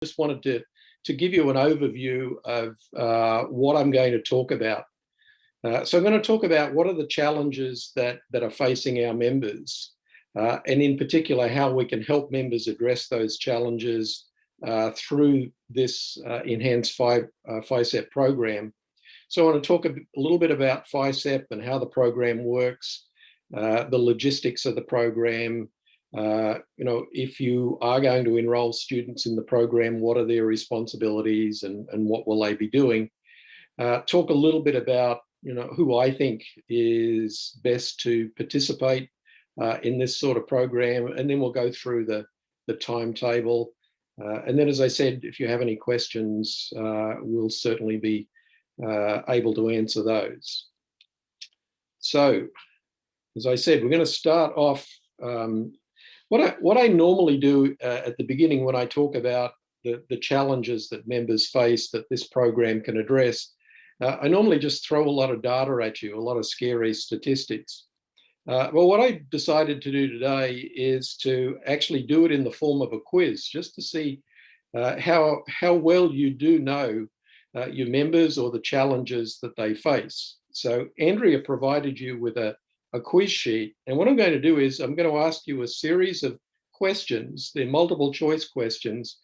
just wanted to give you an overview of what I'm going to talk about. So I'm going to talk about what are the challenges that are facing our members, and in particular, how we can help members address those challenges through this enhanced FiCEP program. So I want to talk a little bit about FiCEP and how the program works, the logistics of the program. If you are going to enroll students in the program, what are their responsibilities and what will they be doing? Talk a little bit about, who I think is best to participate in this sort of program, and then we'll go through the timetable. And then, as I said, if you have any questions, we'll certainly be able to answer those. So, as I said, we're going to start off. What I normally do at the beginning when I talk about the challenges that members face that this program can address, I normally just throw a lot of data at you, a lot of scary statistics. Well, what I decided to do today is to actually do it in the form of a quiz, just to see how well you do know your members or the challenges that they face. So Andrea provided you with a quiz sheet. And what I'm going to do is I'm going to ask you a series of questions. They're multiple choice questions.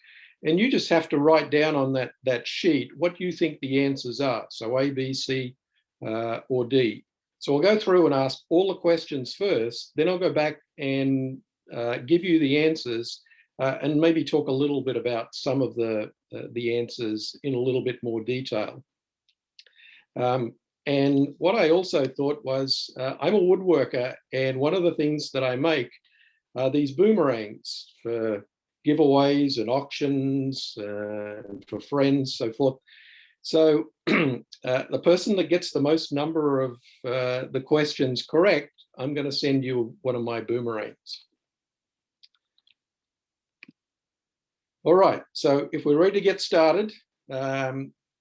And you just have to write down on that sheet what you think the answers are. So A, B, C, or D. So I'll go through and ask all the questions first. Then I'll go back and give you the answers and maybe talk a little bit about some of the answers in a little bit more detail. And what I also thought was, I'm a woodworker, and one of the things that I make are these boomerangs for giveaways and auctions, for friends, so forth. So the person that gets the most number of the questions correct, I'm going to send you one of my boomerangs. All right, so if we're ready to get started, now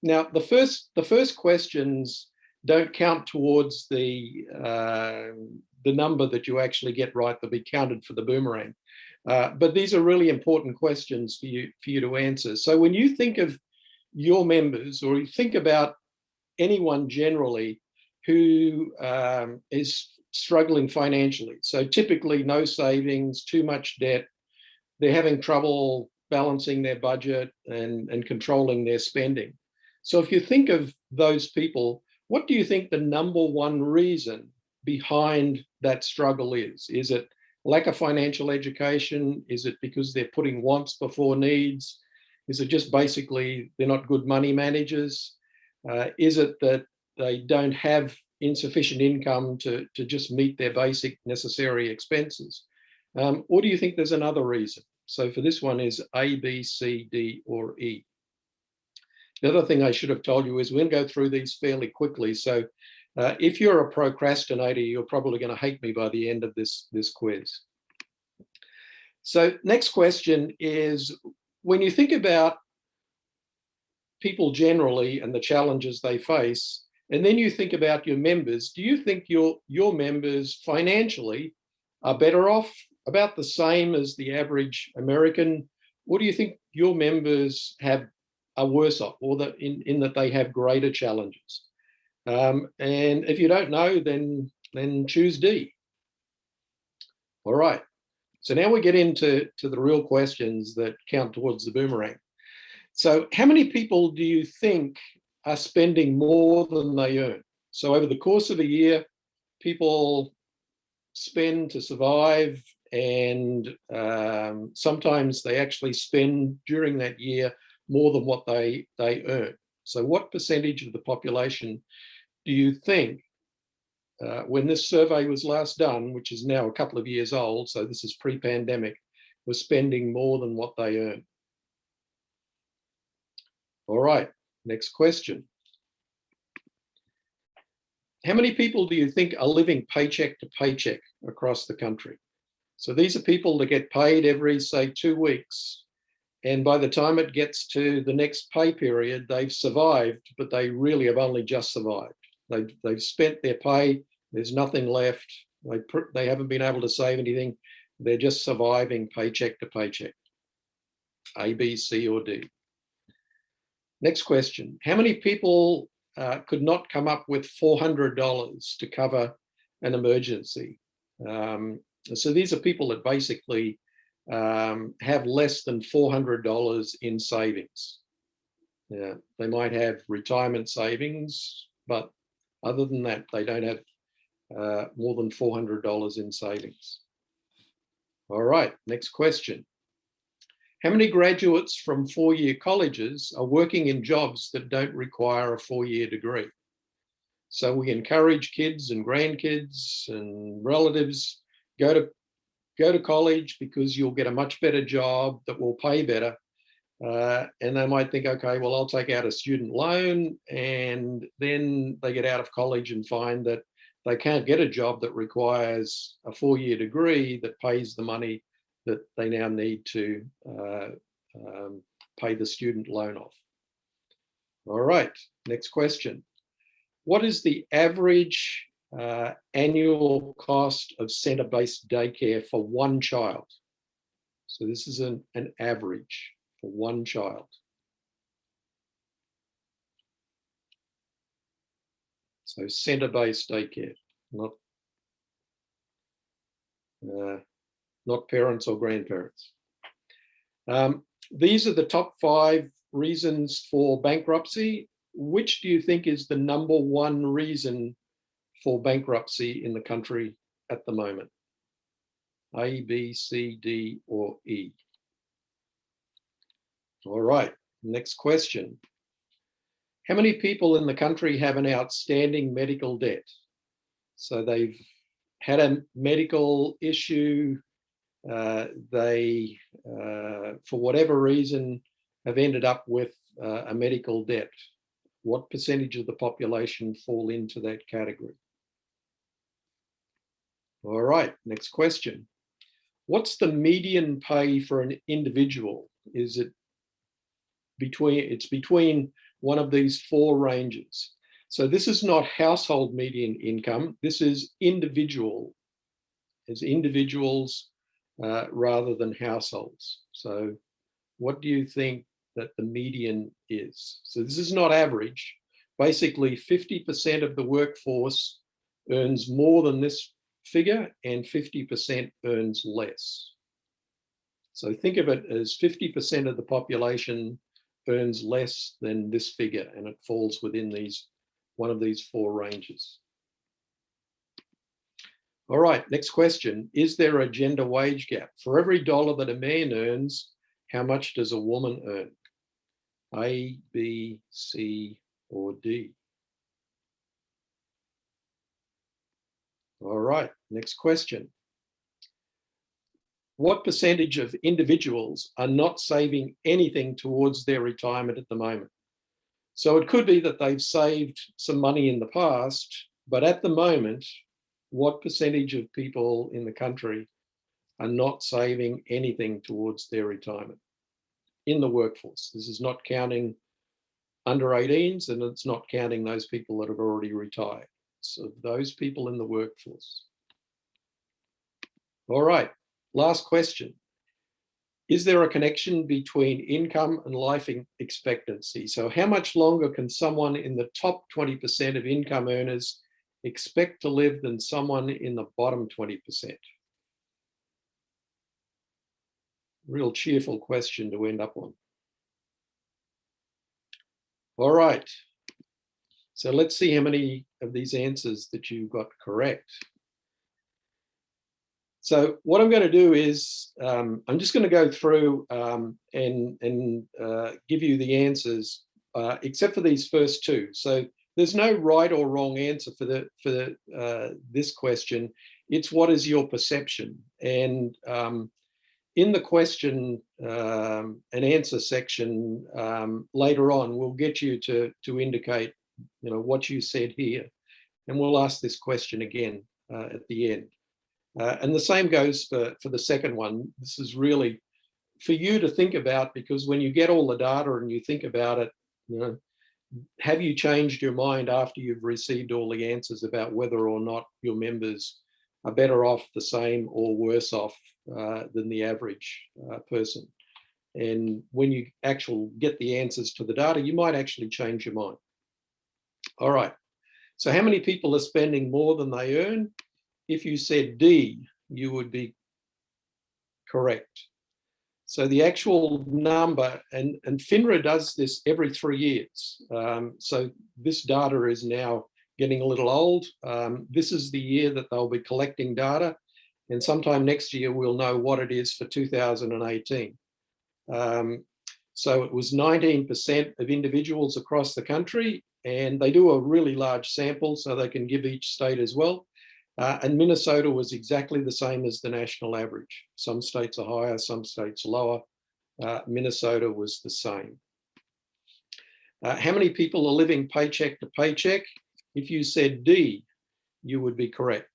the first questions don't count towards the number that you actually get right. They'll be counted for the boomerang. But these are really important questions for you to answer. So when you think of your members, or you think about anyone generally who is struggling financially, so typically no savings, too much debt, they're having trouble balancing their budget and controlling their spending. So if you think of those people, what do you think the number one reason behind that struggle is? Is it lack of financial education? Is it because they're putting wants before needs? Is it just basically they're not good money managers? Is it that they don't have insufficient income to just meet their basic necessary expenses? Or do you think there's another reason? So for this one is A, B, C, D, or E. The other thing I should have told you is we'll go through these fairly quickly. So if you're a procrastinator, you're probably going to hate me by the end of this quiz. So next question is, when you think about people generally and the challenges they face, and then you think about your members, do you think your members financially are better off, about the same as the average American? Or do you think your members are worse off, or that in that they have greater challenges? And if you don't know, then choose D. All right. So now we get into the real questions that count towards the boomerang. So how many people do you think are spending more than they earn? So over the course of a year, people spend to survive, and sometimes they actually spend during that year more than what they earn. So what percentage of the population do you think, when this survey was last done, which is now a couple of years old, so this is pre-pandemic, was spending more than what they earn? All right, next question. How many people do you think are living paycheck to paycheck across the country? So these are people that get paid every, say, 2 weeks. And by the time it gets to the next pay period, they've survived, but they really have only just survived. They've spent their pay, there's nothing left. They haven't been able to save anything. They're just surviving paycheck to paycheck. A, B, C, or D? Next question. How many people could not come up with $400 to cover an emergency? So these are people that basically have less than $400 in savings. They might have retirement savings, but other than that, they don't have more than $400 in savings. All right, next question. How many graduates from four-year colleges are working in jobs that don't require a four-year degree? So we encourage kids and grandkids and relatives, go to college because you'll get a much better job that will pay better. And they might think, okay, well, I'll take out a student loan, and then they get out of college and find that they can't get a job that requires a four-year degree that pays the money that they now need to pay the student loan off. All right, next question. What is the average annual cost of centre-based daycare for one child? So this is an average for one child. So centre-based daycare, not parents or grandparents. These are the top 5 reasons for bankruptcy. Which do you think is the number one reason for bankruptcy in the country at the moment? A, B, C, D, or E? All right, next question. How many people in the country have an outstanding medical debt? So they've had a medical issue, they, for whatever reason, have ended up with a medical debt. What percentage of the population fall into that category? All right, next question. What's the median pay for an individual? Is it between one of these 4 ranges? So this is not household median income. This is individual, as individuals rather than households. So what do you think that the median is? So this is not average. Basically, 50% of the workforce earns more than this figure and 50% earns less. So think of it as 50% of the population earns less than this figure, and it falls within one of these 4 ranges. All right, next question. Is there a gender wage gap? For every dollar that a man earns, how much does a woman earn? A, B, C, or D? All right, next question. What percentage of individuals are not saving anything towards their retirement at the moment? So it could be that they've saved some money in the past, but at the moment, what percentage of people in the country are not saving anything towards their retirement in the workforce? This is not counting under 18s, and it's not counting those people that have already retired. So those people in the workforce. All right, last question. Is there a connection between income and life expectancy? So how much longer can someone in the top 20% of income earners expect to live than someone in the bottom 20%? Real cheerful question to end up on. All right. So let's see how many of these answers that you got correct. So what I'm going to do is I'm just going to go through and give you the answers, except for these first 2. So there's no right or wrong answer for this question. It's what is your perception? And in the question and answer section later on, we'll get you to indicate, what you said here, and we'll ask this question again at the end. And the same goes for the second one. This is really for you to think about, because when you get all the data and you think about it, have you changed your mind after you've received all the answers about whether or not your members are better off, the same, or worse off than the average person? And when you actually get the answers to the data, you might actually change your mind. All right. So how many people are spending more than they earn? If you said D, you would be correct. So the actual number, and FINRA does this every 3 years. So this data is now getting a little old. This is the year that they'll be collecting data. And sometime next year, we'll know what it is for 2018. So it was 19% of individuals across the country, and they do a really large sample so they can give each state as well. And Minnesota was exactly the same as the national average. Some states are higher, some states lower. Minnesota was the same. How many people are living paycheck to paycheck? If you said D, you would be correct.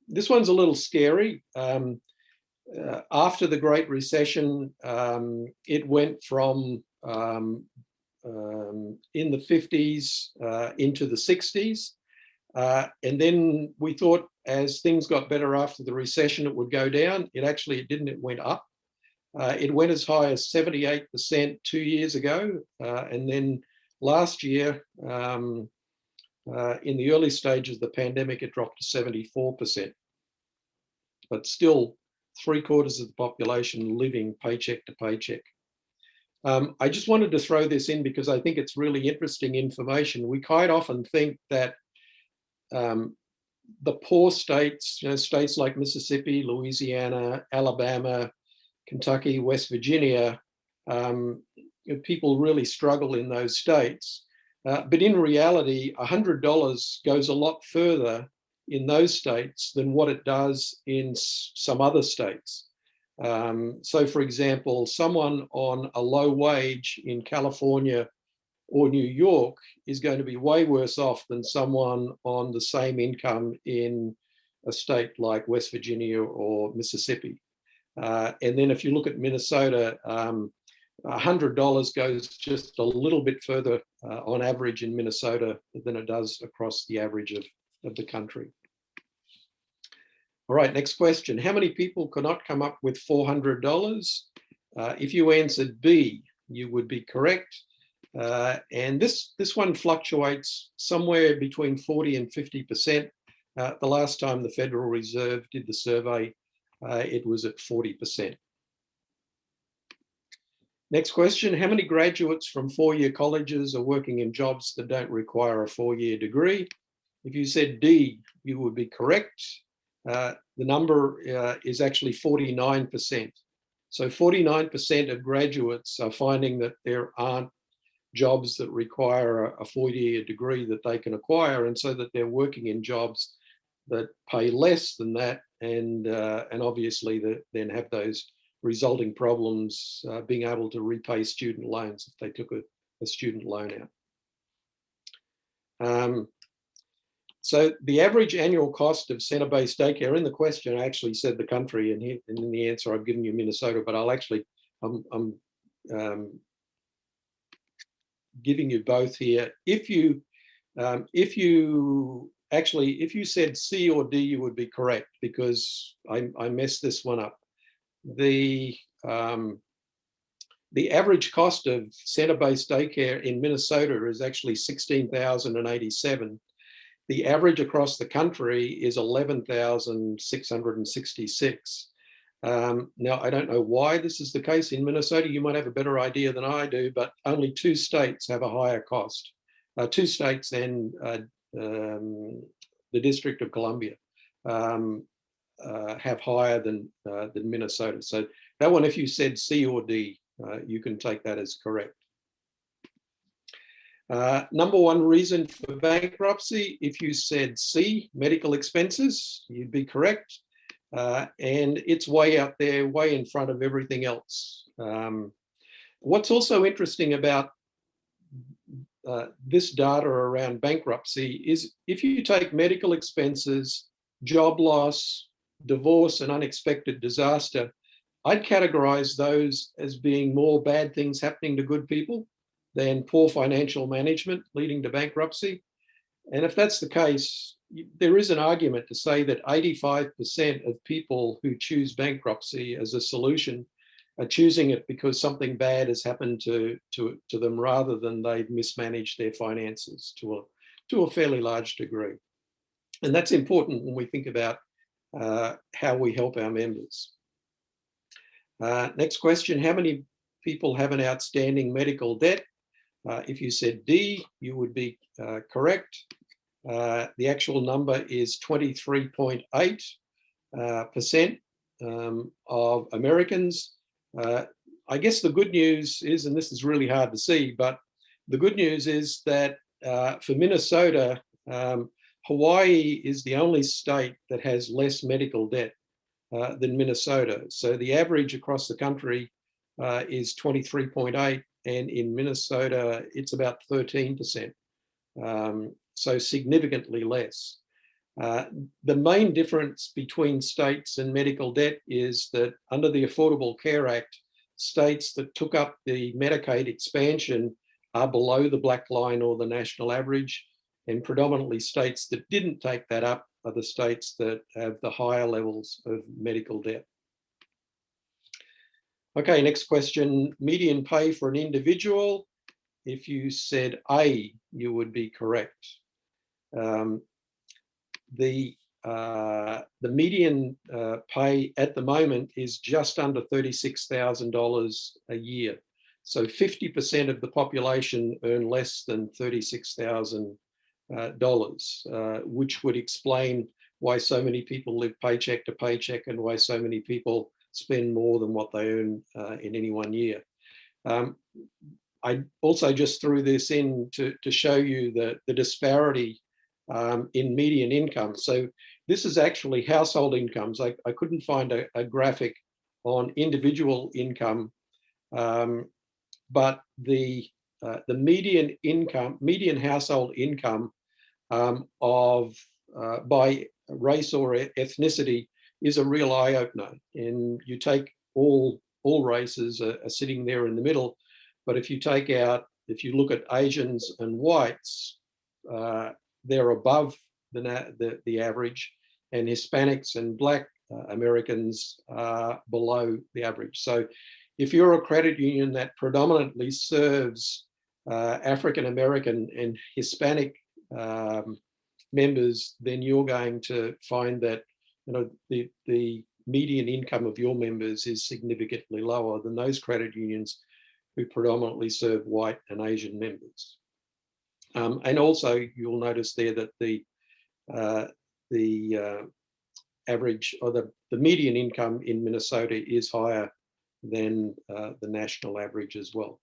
This one's a little scary. After the Great Recession, it went from in the 50s into the 60s. And then we thought as things got better after the recession, it would go down. It didn't, it went up. It went as high as 78% 2 years ago. And then last year, in the early stages of the pandemic, it dropped to 74%. But still, 3/4 of the population living paycheck to paycheck. I just wanted to throw this in because I think it's really interesting information. We quite often think that the poor states, states like Mississippi, Louisiana, Alabama, Kentucky, West Virginia, people really struggle in those states. But in reality, $100 goes a lot further in those states than what it does in some other states. So for example, someone on a low wage in California or New York is going to be way worse off than someone on the same income in a state like West Virginia or Mississippi. And then if you look at Minnesota, $100 goes just a little bit further on average in Minnesota than it does across the average of the country. All right, next question. How many people could not come up with $400? If you answered B, you would be correct. And this one fluctuates somewhere between 40 and 50%. The last time the Federal Reserve did the survey, it was at 40%. Next question, how many graduates from four-year colleges are working in jobs that don't require a four-year degree? If you said D, you would be correct. The number is actually 49%. So 49% of graduates are finding that there aren't jobs that require a four-year degree that they can acquire, and so that they're working in jobs that pay less than that, and obviously then have those resulting problems being able to repay student loans if they took a student loan out. So the average annual cost of center-based daycare, in the question I actually said the country, and in the answer I've given you Minnesota, but I'm giving you both here. If you said C or D, you would be correct, because I messed this one up. The average cost of center-based daycare in Minnesota is actually $16,087. The average across the country is $11,666. Now, I don't know why this is the case in Minnesota. You might have a better idea than I do, but only 2 states have a higher cost. 2 states and the District of Columbia have higher than Minnesota. So that one, if you said C or D, you can take that as correct. Number one reason for bankruptcy, if you said C, medical expenses, you'd be correct. And it's way out there, way in front of everything else. What's also interesting about this data around bankruptcy is if you take medical expenses, job loss, divorce, and unexpected disaster, I'd categorize those as being more bad things happening to good people than poor financial management leading to bankruptcy. And if that's the case, there is an argument to say that 85% of people who choose bankruptcy as a solution are choosing it because something bad has happened to them rather than they've mismanaged their finances to a fairly large degree. And that's important when we think about how we help our members. Next question, how many people have an outstanding medical debt? If you said D, you would be correct. The actual number is 23.8% of Americans. I guess the good news is, and this is really hard to see, but the good news is that for Minnesota, Hawaii is the only state that has less medical debt than Minnesota. So the average across the country is 23.8, and in Minnesota, it's about 13%. So significantly less. The main difference between states and medical debt is that under the Affordable Care Act, states that took up the Medicaid expansion are below the black line or the national average, and predominantly states that didn't take that up are the states that have the higher levels of medical debt. Okay, next question, median pay for an individual. If you said A, you would be correct. The median pay at the moment is just under $36,000 a year. So 50% of the population earn less than $36,000, which would explain why so many people live paycheck to paycheck and why so many people spend more than what they earn in any one year. I also just threw this in to show you the disparity in median income. So this is actually household incomes. I couldn't find a graphic on individual income, but the median household income by race or ethnicity is a real eye-opener. And you take all races are sitting there in the middle, but if you look at Asians and whites, they're above the average, and Hispanics and Black Americans are below the average. So if you're a credit union that predominantly serves African American and Hispanic members, then you're going to find that the median income of your members is significantly lower than those credit unions who predominantly serve white and Asian members. And also, you'll notice there that the average or the median income in Minnesota is higher than the national average as well.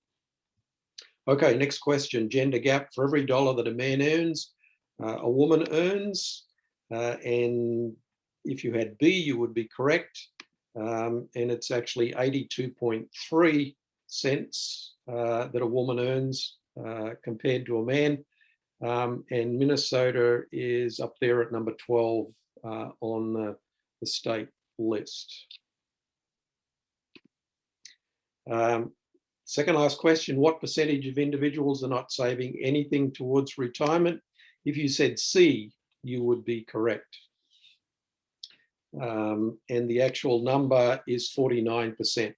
Okay, next question, gender gap. For every dollar that a man earns, a woman earns. And if you had B, you would be correct. And it's actually 82.3 cents that a woman earns compared to a man. And Minnesota is up there at number 12 on the state list. Second last question, what percentage of individuals are not saving anything towards retirement? If you said C, you would be correct. And the actual number is 49%.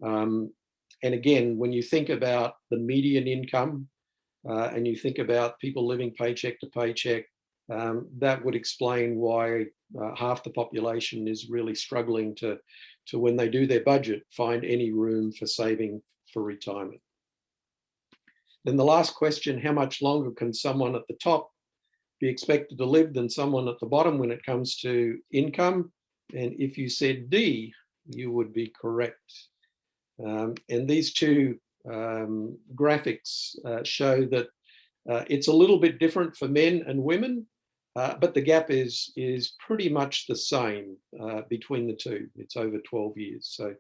And again, when you think about the median income and you think about people living paycheck to paycheck, that would explain why half the population is really struggling to when they do their budget, find any room for saving for retirement. Then the last question, how much longer can someone at the top be expected to live than someone at the bottom when it comes to income? And if you said D, you would be correct. And these two graphics show that it's a little bit different for men and women, but the gap is pretty much the same between the two. It's over 12 years. So,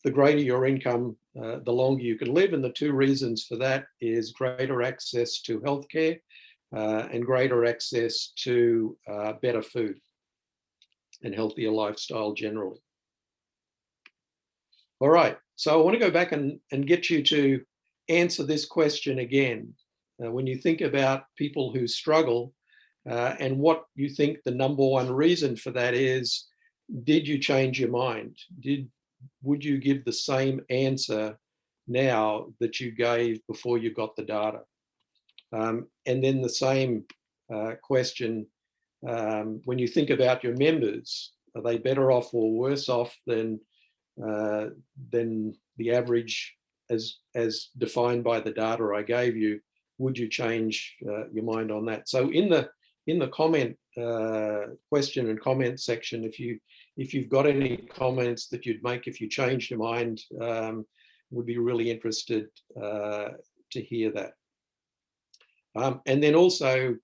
the greater your income, the longer you can live. And the two reasons for that is greater access to healthcare and greater access to better food and healthier lifestyle generally. All right, so I want to go back and get you to answer this question again. When you think about people who struggle, and what you think the number one reason for that is. Did you change your mind? Would you give the same answer now that you gave before you got the data? And then the same question, when you think about your members, are they better off or worse off than the average as defined by the data I gave you? Would you change your mind on that? So in the comment question and comment section, if you've got any comments that you'd make if you changed your mind, would be really interested to hear that. And then also,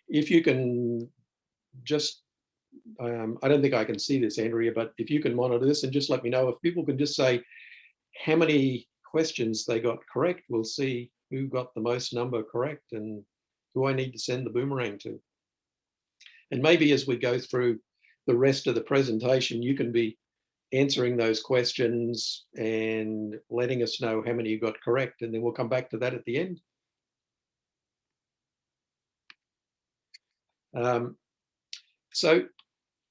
if you can just, I don't think I can see this, Andrea, but if you can monitor this and just let me know, if people can just say how many questions they got correct, we'll see who got the most number correct and who I need to send the boomerang to. And maybe as we go through the rest of the presentation, you can be answering those questions and letting us know how many you got correct, and then we'll come back to that at the end. So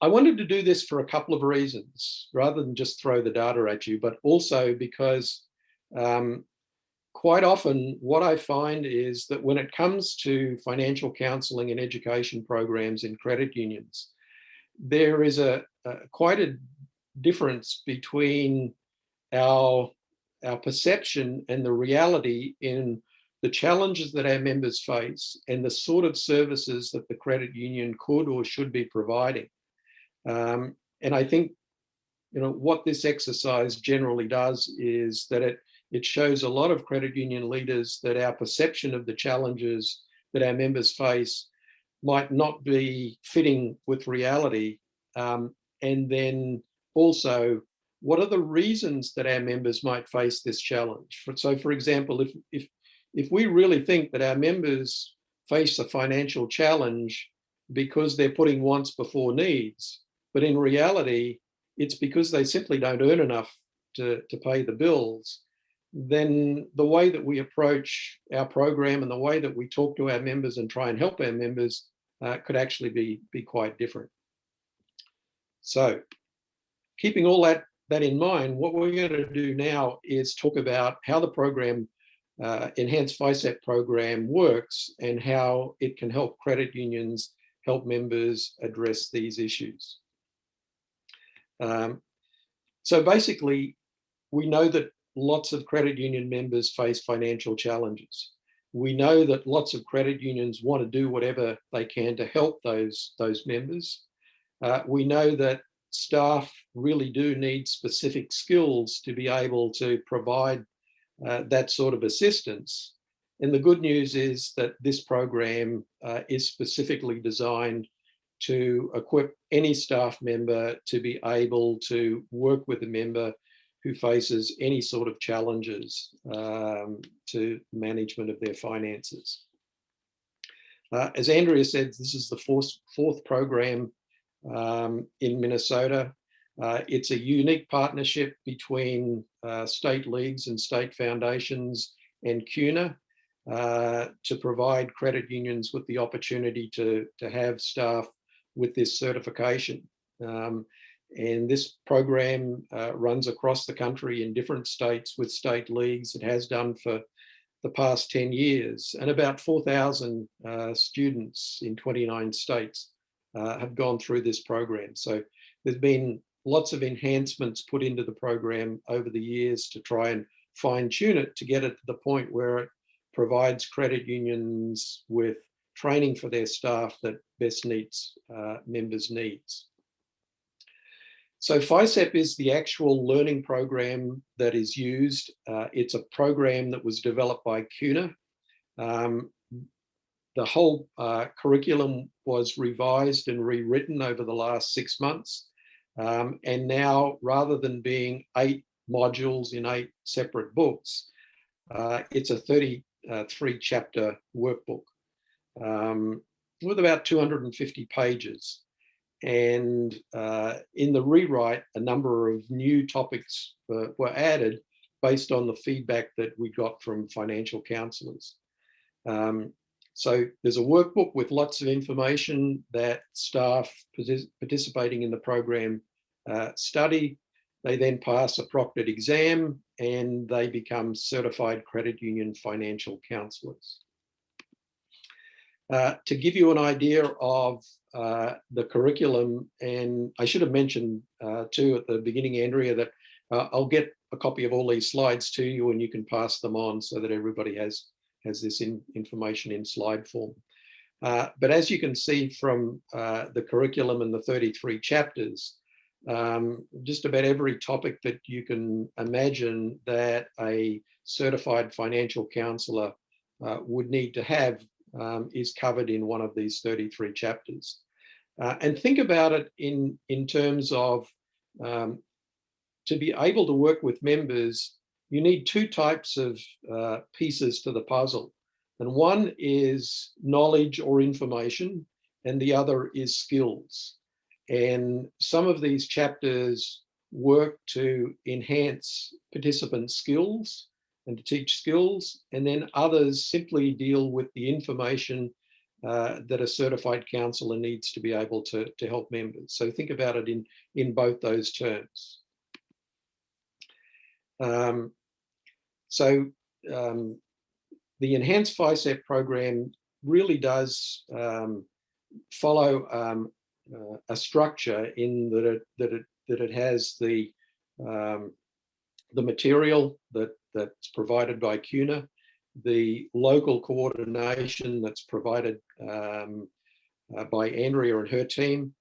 I wanted to do this for a couple of reasons, rather than just throw the data at you, but also because quite often what I find is that when it comes to financial counselling and education programs in credit unions, there is quite a difference between our perception and the reality in the challenges that our members face and the sort of services that the credit union could or should be providing. And I think, what this exercise generally does is that it shows a lot of credit union leaders that our perception of the challenges that our members face might not be fitting with reality. And then also, what are the reasons that our members might face this challenge? So, for example, if we really think that our members face a financial challenge because they're putting wants before needs, but in reality, it's because they simply don't earn enough to pay the bills, then the way that we approach our program and the way that we talk to our members and try and help our members could actually be quite different. So, keeping all that in mind, what we're going to do now is talk about how the program, Enhanced FiCEP program, works and how it can help credit unions help members address these issues. So basically, we know that lots of credit union members face financial challenges. We know that lots of credit unions want to do whatever they can to help those members. We know that staff really do need specific skills to be able to provide that sort of assistance. And the good news is that this program is specifically designed to equip any staff member to be able to work with a member who faces any sort of challenges to management of their finances. As Andrea said, this is the fourth program in Minnesota. It's a unique partnership between state leagues and state foundations and CUNA to provide credit unions with the opportunity to have staff with this certification. And this program runs across the country in different states with state leagues. It has done for the past 10 years, and about 4,000 students in 29 states have gone through this program. So there's been lots of enhancements put into the program over the years to try and fine tune it to get it to the point where it provides credit unions with training for their staff that best meets members' needs. So FiCEP is the actual learning program that is used. It's a program that was developed by CUNA. The whole curriculum was revised and rewritten over the last 6 months. And now, rather than being 8 modules in 8 separate books, it's a 33 chapter workbook with about 250 pages. And in the rewrite, a number of new topics were added based on the feedback that we got from financial counsellors. So there's a workbook with lots of information that staff participating in the program study. They then pass a proctored exam and they become certified credit union financial counselors. To give you an idea of the curriculum, and I should have mentioned too at the beginning, Andrea, that I'll get a copy of all these slides to you and you can pass them on so that everybody has this information in slide form. But as you can see from the curriculum and the 33 chapters, just about every topic that you can imagine that a certified financial counsellor would need to have is covered in one of these 33 chapters. And think about it in terms of to be able to work with members, you need two types of pieces to the puzzle. And one is knowledge or information, and the other is skills. And some of these chapters work to enhance participant skills and to teach skills, and then others simply deal with the information that a certified counsellor needs to be able to help members. So think about it in both those terms. The Enhanced FiCEP program really does follow a structure in that it has the material that's provided by CUNA, the local coordination that's provided by Andrea and her team.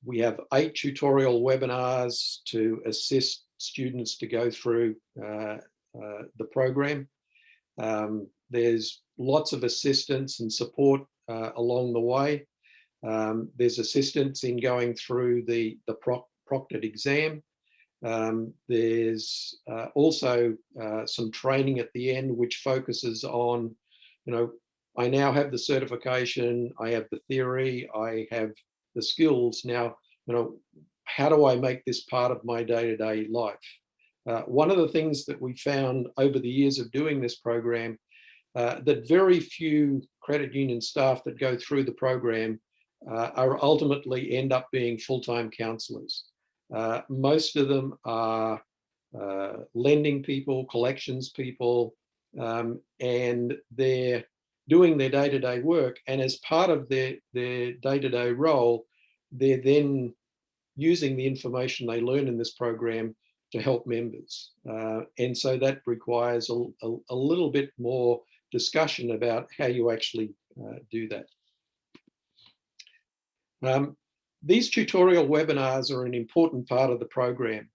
We have 8 tutorial webinars to assist students to go through the program. There's lots of assistance and support along the way. There's assistance in going through the proctored exam. There's also some training at the end which focuses on, I now have the certification, I have the theory, I have the skills. Now, how do I make this part of my day-to-day life? One of the things that we found over the years of doing this program, that very few credit union staff that go through the program are ultimately end up being full-time counsellors. Most of them are lending people, collections people, and they're doing their day-to-day work. And as part of their day-to-day role, they're then using the information they learn in this program to help members. And so that requires a little bit more discussion about how you actually do that. These tutorial webinars are an important part of the program.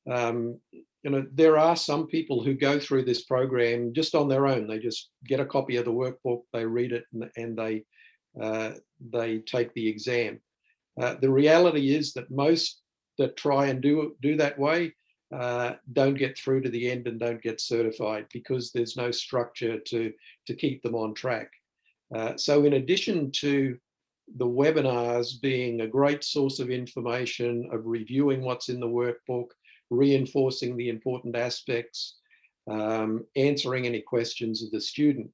There are some people who go through this program just on their own. They just get a copy of the workbook, they read it, and they take the exam. The reality is that most that try and do that way don't get through to the end and don't get certified because there's no structure to keep them on track. So in addition to the webinars being a great source of information, of reviewing what's in the workbook, reinforcing the important aspects, answering any questions of the student,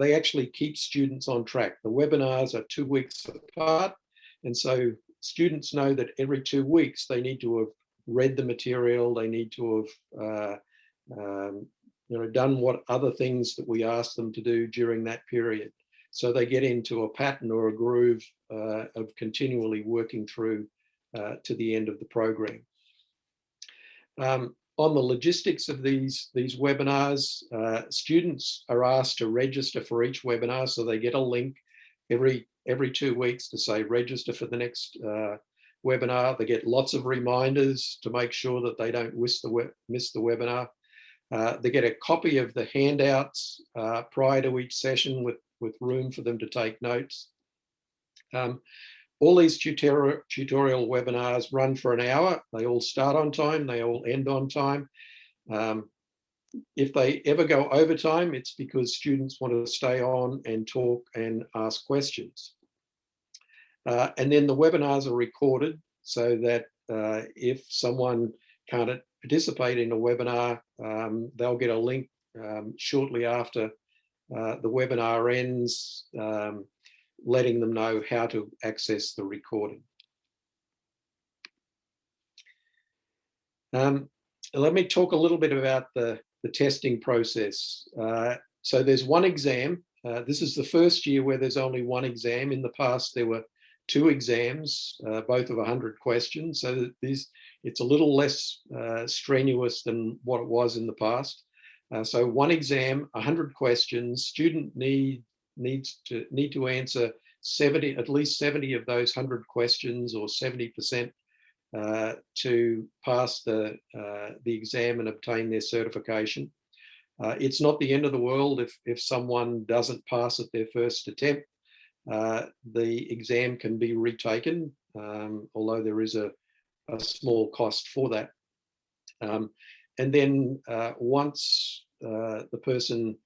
they actually keep students on track. The webinars are 2 weeks apart, and so students know that every 2 weeks they need to have read the material, they need to have done what other things that we ask them to do during that period. So they get into a pattern or a groove of continually working through to the end of the program. On the logistics of these webinars, students are asked to register for each webinar, so they get a link every 2 weeks to say register for the next webinar. They get lots of reminders to make sure that they don't miss the webinar. They get a copy of the handouts prior to each session with room for them to take notes. All these tutorial webinars run for an hour. They all start on time, they all end on time. If they ever go overtime, it's because students want to stay on and talk and ask questions. And then the webinars are recorded so that if someone can't participate in a webinar, they'll get a link shortly after the webinar ends, letting them know how to access the recording. Let me talk a little bit about the testing process. So there's one exam. This is the first year where there's only one exam. In the past, there were 2 exams, both of 100 questions. So it's a little less strenuous than what it was in the past. So one exam, 100 questions. Student need to answer 70, at least 70 of those 100 questions, or 70%, to pass the exam and obtain their certification. It's not the end of the world if someone doesn't pass at their first attempt. The exam can be retaken, although there is a small cost for that. And then once the person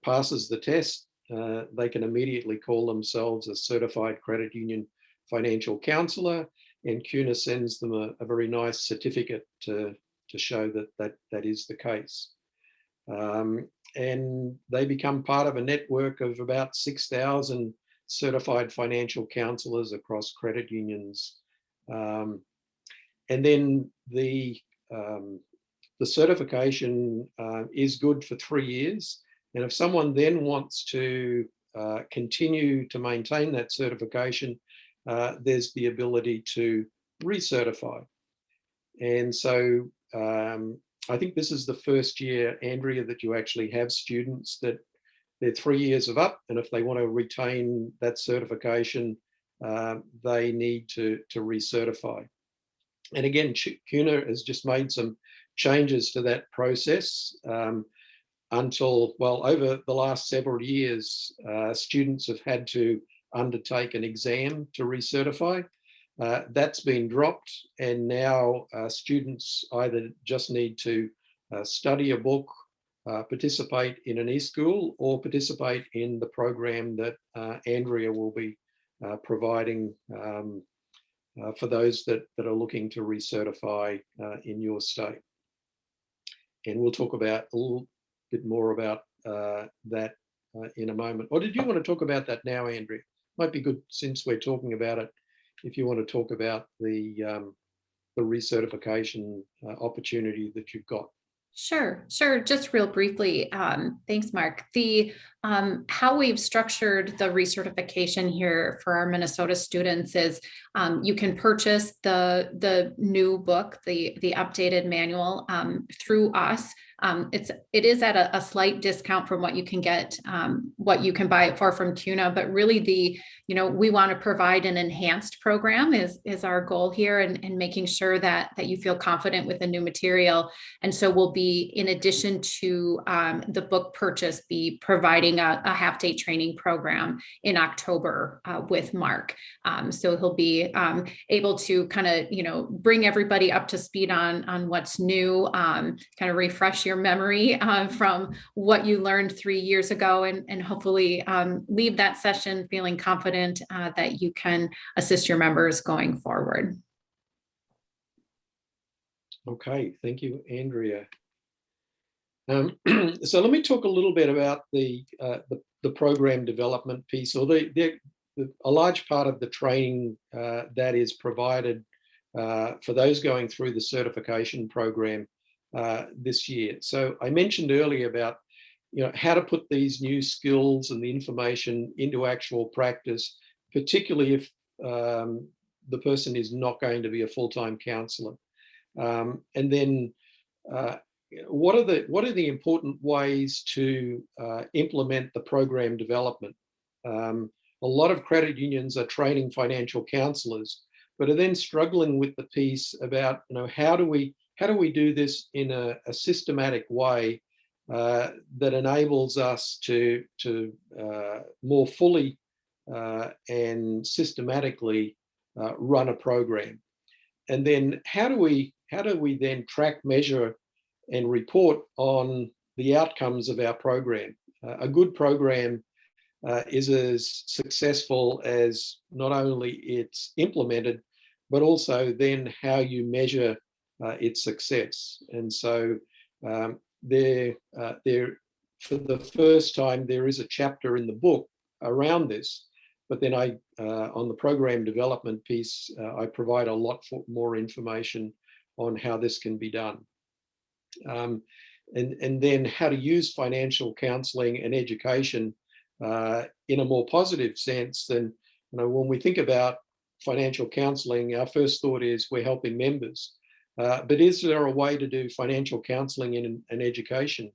passes the test, they can immediately call themselves a certified credit union financial counsellor, and CUNA sends them a very nice certificate to show that is the case. And they become part of a network of about 6,000 certified financial counsellors across credit unions. And then the certification is good for 3 years. And if someone then wants to continue to maintain that certification, there's the ability to recertify. And so I think this is the first year, Andrea, that you actually have students that they're 3 years of up, and if they want to retain that certification, they need to recertify. And again, CUNA has just made some changes to that process. Until, well, over the last several years, students have had to undertake an exam to recertify. That's been dropped, and now students either just need to study a book, participate in an e-school, or participate in the program that Andrea will be providing for those that are looking to recertify in your state. And we'll talk about a little bit more about that in a moment. Or did you want to talk about that now, Andrea? Might be good, since we're talking about it, if you want to talk about the recertification opportunity that you've got. Sure. Just real briefly. Thanks, Mark. How we've structured the recertification here for our Minnesota students is you can purchase the new book, the updated manual through us. It is at a slight discount from what you can get, what you can buy it for from CUNA, but really we want to provide an enhanced program is our goal here, and making sure that you feel confident with the new material. And so we'll be, in addition to the book purchase, be providing a half-day training program in October with Mark. So he'll be able to kind of, bring everybody up to speed on what's new, kind of refresh your memory from what you learned 3 years ago, and hopefully leave that session feeling confident that you can assist your members going forward. Okay, thank you, Andrea. So let me talk a little bit about the program development piece, or a large part of the training that is provided for those going through the certification program this year. So I mentioned earlier about how to put these new skills and the information into actual practice, particularly if the person is not going to be a full-time counsellor. And then what are the important ways to implement the program development? A lot of credit unions are training financial counsellors, but are then struggling with the piece about how do we do this in a systematic way that enables us to more fully and systematically run a program. And then how do we then track, measure, and report on the outcomes of our program? A good program is as successful as not only it's implemented, but also then how you measure its success. And so there for the first time, there is a chapter in the book around this, but then on the program development piece, I provide a lot more information on how this can be done. And then how to use financial counselling and education in a more positive sense than, when we think about financial counselling, our first thought is we're helping members. But is there a way to do financial counselling and education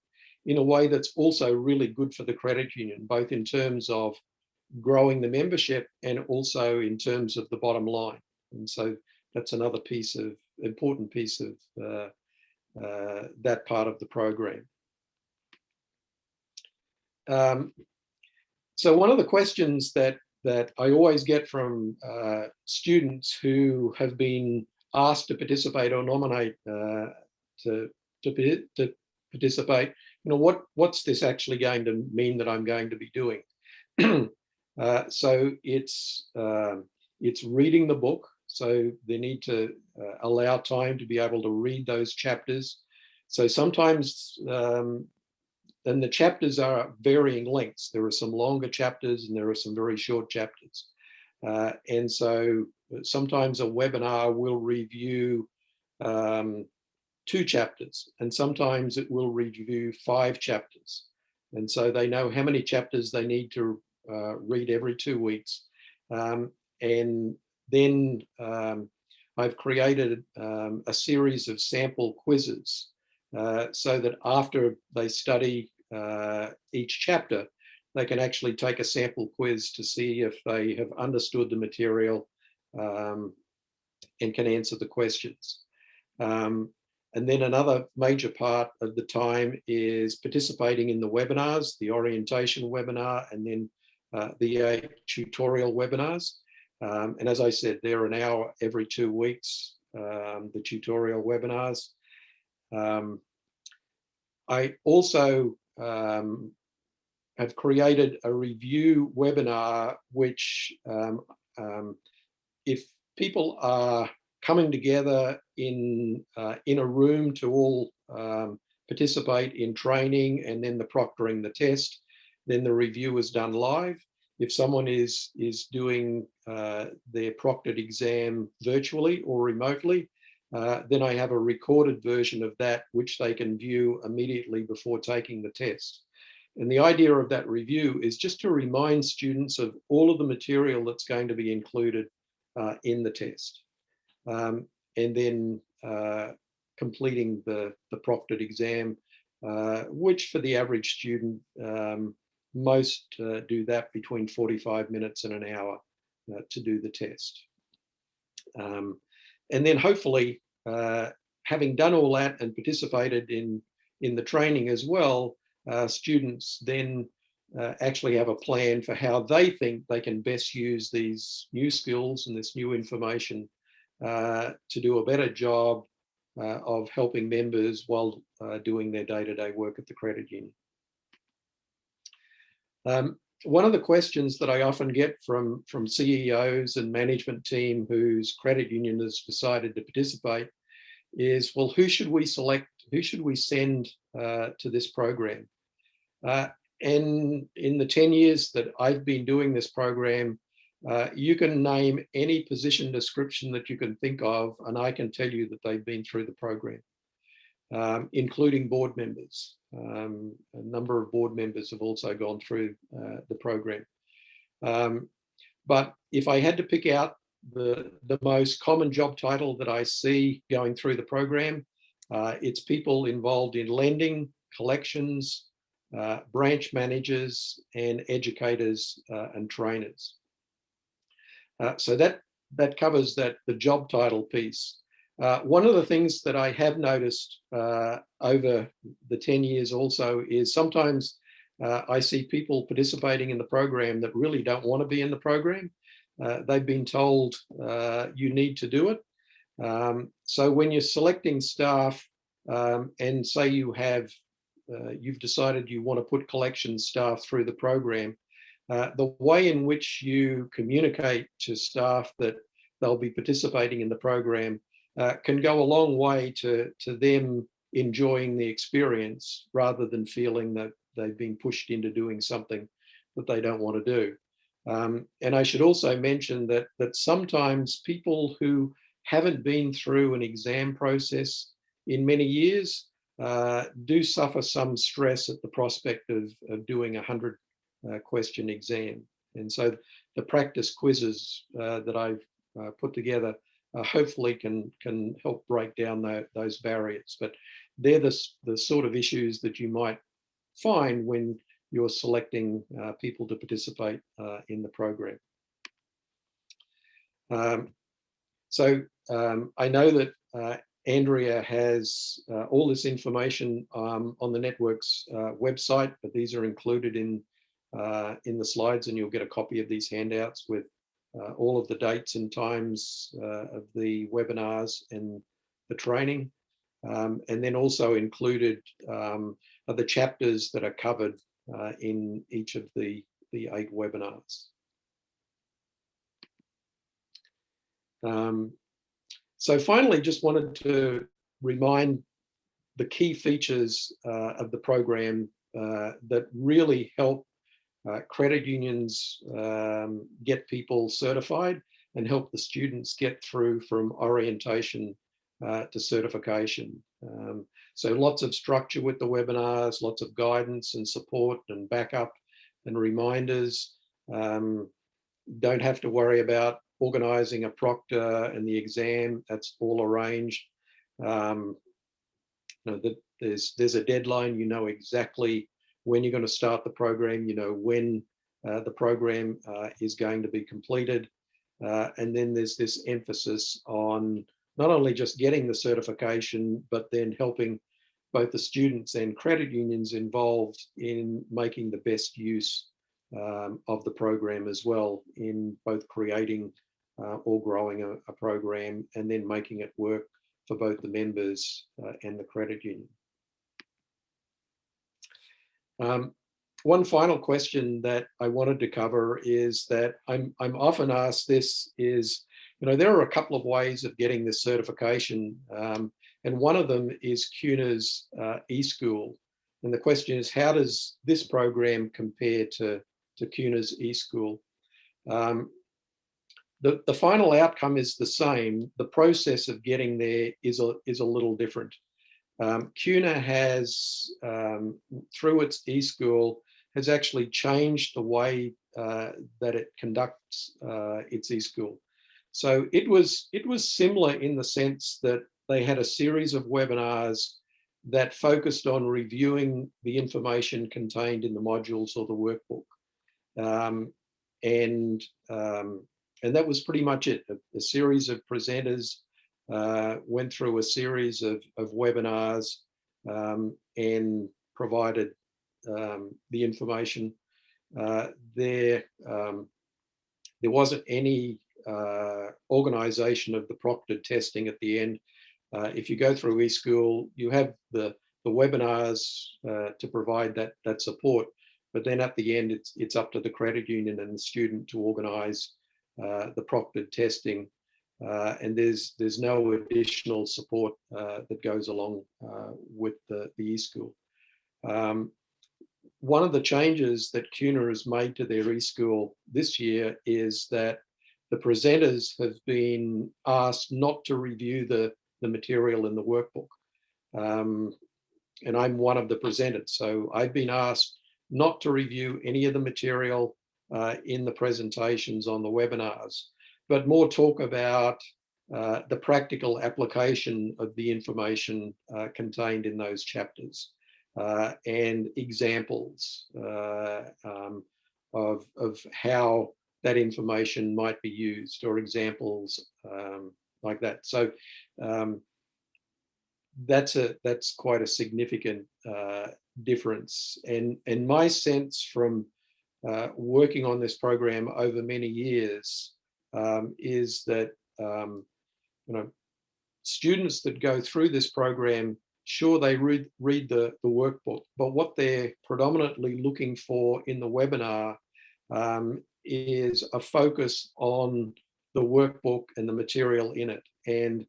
in a way that's also really good for the credit union, both in terms of growing the membership and also in terms of the bottom line? And so that's another important piece of that part of the program. So one of the questions that I always get from students who have been asked to participate or nominate to participate, what's this actually going to mean that I'm going to be doing? So it's reading the book. So they need to allow time to be able to read those chapters. So sometimes, and the chapters are varying lengths. There are some longer chapters and there are some very short chapters. And so sometimes a webinar will review 2 chapters, and sometimes it will review 5 chapters. And so they know how many chapters they need to read every 2 weeks. And then I've created a series of sample quizzes so that after they study each chapter, they can actually take a sample quiz to see if they have understood the material and can answer the questions. And then another major part of the time is participating in the webinars, the orientation webinar, and then the 8 tutorial webinars. And as I said, they're an hour every 2 weeks, the tutorial webinars. I also have created a review webinar, which if people are coming together in a room to all participate in training and then the proctoring the test, then the review is done live. If someone is doing their proctored exam virtually or remotely, then I have a recorded version of that, which they can view immediately before taking the test. And the idea of that review is just to remind students of all of the material that's going to be included in the test. And then completing the proctored exam, which for the average student, most do that between 45 minutes and an hour to do the test. And then hopefully, having done all that and participated in the training as well, students then actually have a plan for how they think they can best use these new skills and this new information to do a better job of helping members while doing their day-to-day work at the credit union. One of the questions that I often get from CEOs and management team whose credit union has decided to participate is, well, who should we select? Who should we send to this program? And in the 10 years that I've been doing this program, you can name any position description that you can think of, and I can tell you that they've been through the program, including board members. A number of board members have also gone through the program. But if I had to pick out the most common job title that I see going through the program, it's people involved in lending, collections, branch managers, and educators and trainers. So that covers the job title piece. One of the things that I have noticed over the 10 years also is sometimes I see people participating in the program that really don't want to be in the program. They've been told you need to do it. So when you're selecting staff and say you've decided you want to put collection staff through the program, the way in which you communicate to staff that they'll be participating in the program can go a long way to them enjoying the experience rather than feeling that they've been pushed into doing something that they don't want to do. And I should also mention that sometimes people who haven't been through an exam process in many years do suffer some stress at the prospect of doing a 100 question exam. And so the practice quizzes that I've put together hopefully can help break down those barriers. But they're the sort of issues that you might find when you're selecting people to participate in the program. I know that Andrea has all this information on the network's website, but these are included in the slides, and you'll get a copy of these handouts with all of the dates and times of the webinars and the training. And then also included are the chapters that are covered in each of the 8 webinars. So finally, just wanted to remind the key features of the program that really help credit unions get people certified and help the students get through from orientation to certification. So lots of structure with the webinars, lots of guidance and support and backup and reminders. Don't have to worry about organising a proctor and the exam. That's all arranged. You know, that there's a deadline. You know exactly when you're going to start the program. You know when the program is going to be completed. And then there's this emphasis on not only just getting the certification, but then helping both the students and credit unions involved in making the best use of the program as well, in both creating or growing a program and then making it work for both the members and the credit union. One final question that I wanted to cover is that I'm often asked this is, you know, there are a couple of ways of getting this certification, and one of them is CUNA's eSchool. And the question is, how does this program compare to CUNA's eSchool? The final outcome is the same. The process of getting there is a little different. CUNA has, through its eSchool, has actually changed the way that it conducts its eSchool. So it was similar in the sense that they had a series of webinars that focused on reviewing the information contained in the modules or the workbook. And that was pretty much it. A series of presenters went through a series of webinars and provided the information. There wasn't any organisation of the proctored testing at the end. If you go through eSchool, you have the webinars to provide that support, but then at the end, it's up to the credit union and the student to organise the proctored testing, and there's no additional support that goes along with the eSchool. One of the changes that CUNA has made to their eSchool this year is that the presenters have been asked not to review the material in the workbook. And I'm one of the presenters, so I've been asked not to review any of the material in the presentations on the webinars, but more talk about the practical application of the information contained in those chapters and examples of how that information might be used, or examples like that. So that's quite a significant difference. And my sense from working on this program over many years is that students that go through this program, sure, they read the workbook, but what they're predominantly looking for in the webinar is a focus on the workbook and the material in it. And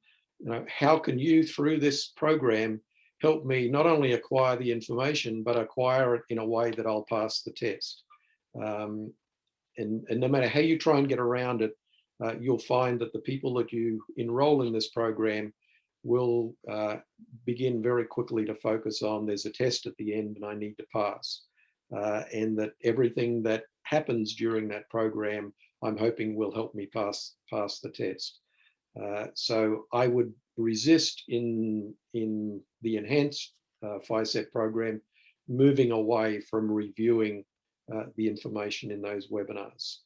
how can you, through this program, help me not only acquire the information, but acquire it in a way that I'll pass the test. And no matter how you try and get around it, you'll find that the people that you enroll in this program will begin very quickly to focus on there's a test at the end and I need to pass. And that everything that happens during that program, I'm hoping will help me pass the test. So I would resist in the enhanced FiCEP program moving away from reviewing the information in those webinars.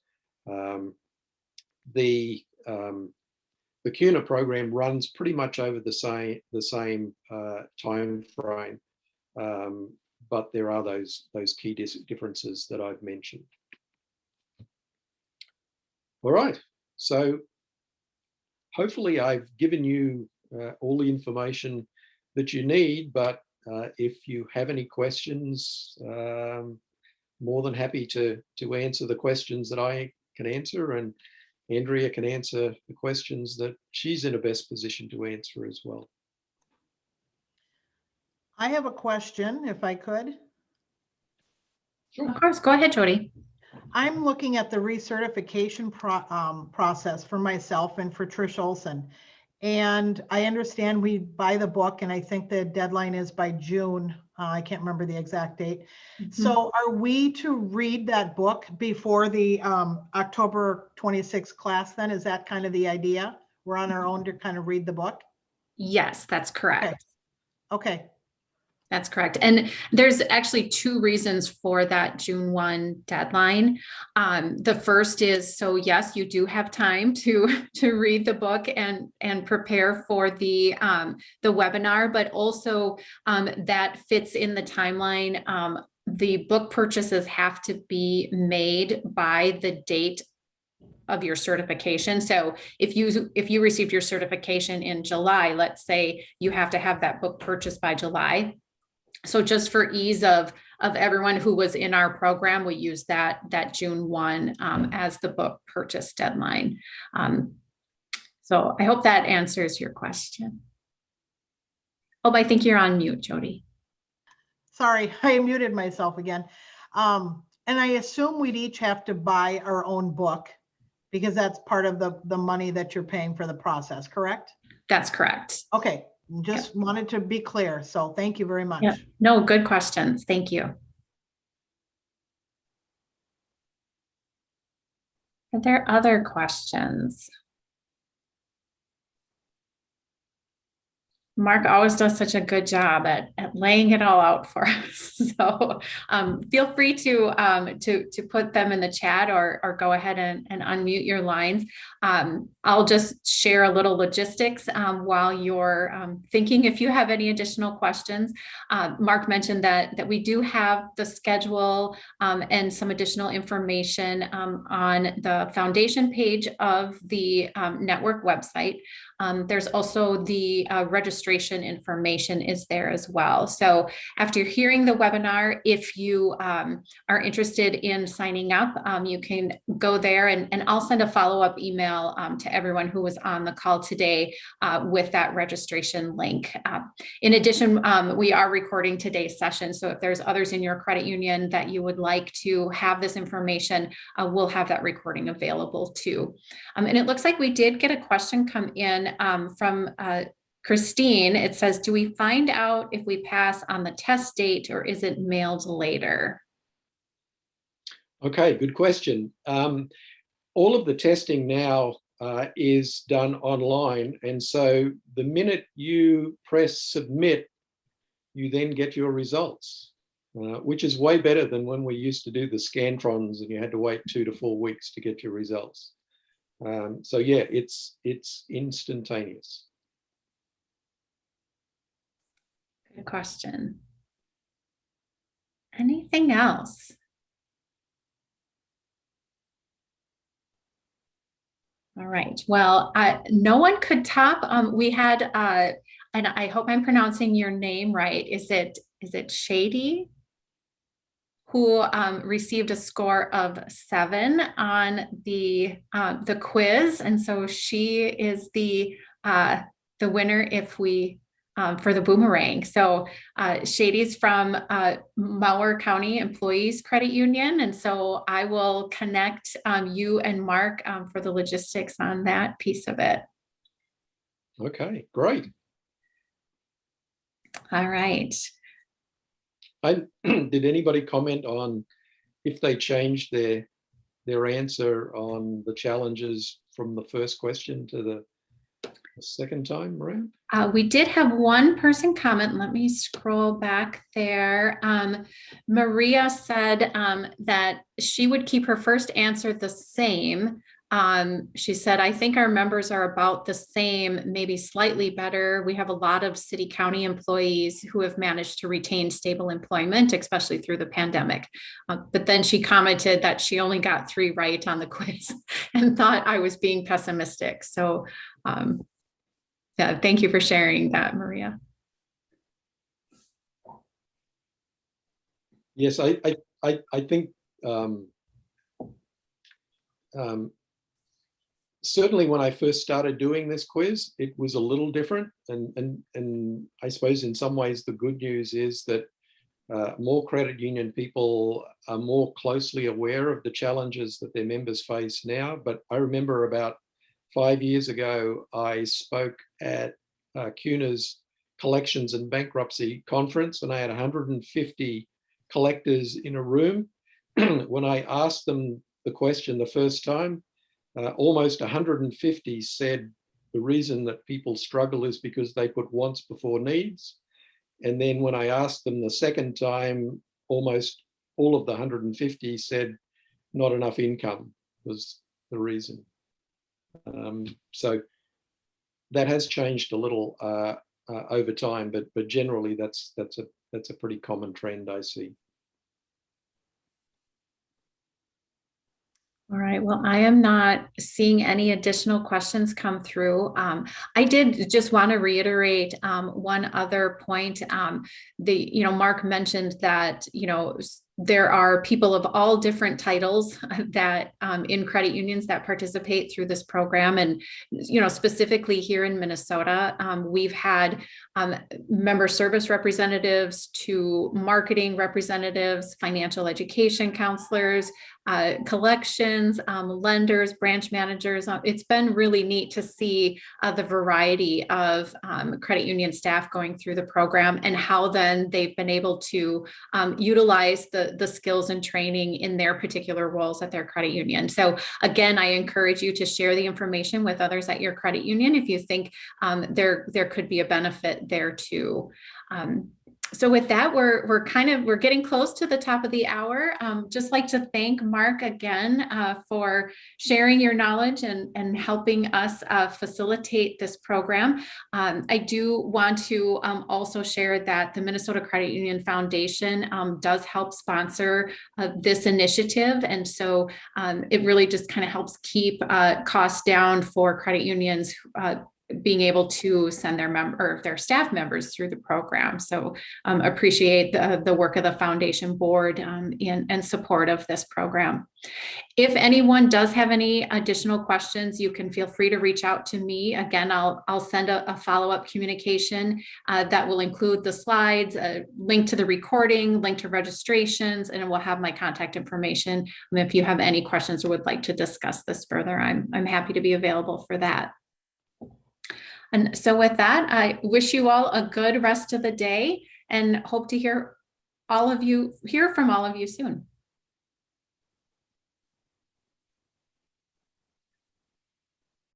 The CUNA program runs pretty much over the same time frame, but there are those key differences that I've mentioned. All right, so hopefully I've given you all the information that you need, but if you have any questions, more than happy to answer the questions that I can answer, and Andrea can answer the questions that she's in a best position to answer as well. I have a question, if I could. Sure. Of course, go ahead, Jody. I'm looking at the recertification process for myself and for Trish Olson. And I understand we buy the book, and I think the deadline is by June. I can't remember the exact date. So are we to read that book before the October 26th class then? Is that kind of the idea? We're on our own to kind of read the book? Yes, that's correct. Okay. That's correct. And there's actually two reasons for that June 1 deadline. The first is, so yes, you do have time to read the book and prepare for the webinar, but also that fits in the timeline. The book purchases have to be made by the date of your certification. So if you received your certification in July, let's say you have to have that book purchased by July. So just for ease of everyone who was in our program, we use that June 1 as the book purchase deadline. So I hope that answers your question. Oh, I think you're on mute, Jody. Sorry, I muted myself again. And I assume we'd each have to buy our own book because that's part of the money that you're paying for the process, correct? That's correct. Okay. Just wanted to be clear. So thank you very much. Yeah. No, good questions. Thank you. Are there other questions? Mark always does such a good job at laying it all out for us. So feel free to put them in the chat or go ahead and unmute your lines. I'll just share a little logistics while you're thinking if you have any additional questions. Mark mentioned that we do have the schedule and some additional information on the foundation page of the network website. There's also the registration information is there as well. So after hearing the webinar, if you are interested in signing up, you can go there and I'll send a follow-up email to everyone who was on the call today with that registration link. In addition, we are recording today's session. So if there's others in your credit union that you would like to have this information, we'll have that recording available too. And it looks like we did get a question come in from Christine. It says, do we find out if we pass on the test date or is it mailed later? Okay, good question. All of the testing now is done online. And so the minute you press submit, you then get your results, which is way better than when we used to do the Scantrons and you had to wait 2 to 4 weeks to get your results. So yeah, it's instantaneous. Good question. Anything else? All right. Well, no one could top. We had, and I hope I'm pronouncing your name right. Is it Shady, who received a score of 7 on the quiz, and so she is the winner if we for the boomerang. So Shady's from Mower County Employees Credit Union. And so I will connect you and Mark for the logistics on that piece of it. Okay, great. All right. Did anybody comment on if they changed their answer on the challenges from the first question to the second time around? We did have one person comment. Let me scroll back there. Maria said that she would keep her first answer the same. She said, I think our members are about the same, maybe slightly better. We have a lot of city county employees who have managed to retain stable employment, especially through the pandemic. But then she commented that she only got 3 right on the quiz and thought I was being pessimistic. So yeah, thank you for sharing that, Maria. Yes, I think certainly when I first started doing this quiz, it was a little different. And I suppose in some ways the good news is that more credit union people are more closely aware of the challenges that their members face now. But I remember about 5 years ago, I spoke at CUNA's Collections and Bankruptcy Conference, and I had 150 collectors in a room. When I asked them the question the first time, almost 150 said the reason that people struggle is because they put wants before needs. And then when I asked them the second time, almost all of the 150 said not enough income was the reason. So that has changed a little over time, but generally that's a pretty common trend I see. All right, well, I am not seeing any additional questions come through. I did just want to reiterate one other point. Mark mentioned that, there are people of all different titles that in credit unions that participate through this program. And, specifically here in Minnesota, we've had member service representatives to marketing representatives, financial education counselors, collections, lenders, branch managers. It's been really neat to see the variety of credit union staff going through the program and how then they've been able to utilize the skills and training in their particular roles at their credit union. So again, I encourage you to share the information with others at your credit union if you think there could be a benefit there too. So with that, we're getting close to the top of the hour. Just like to thank Mark again for sharing your knowledge and helping us facilitate this program. I do want to also share that the Minnesota Credit Union Foundation does help sponsor this initiative. And so it really just kind of helps keep costs down for credit unions being able to send their staff members through the program. So appreciate the work of the foundation board in support of this program. If anyone does have any additional questions, you can feel free to reach out to me. Again, I'll send a follow-up communication that will include the slides, a link to the recording, link to registrations, and it will have my contact information. And if you have any questions or would like to discuss this further, I'm happy to be available for that. And so with that, I wish you all a good rest of the day and hope to hear from all of you soon.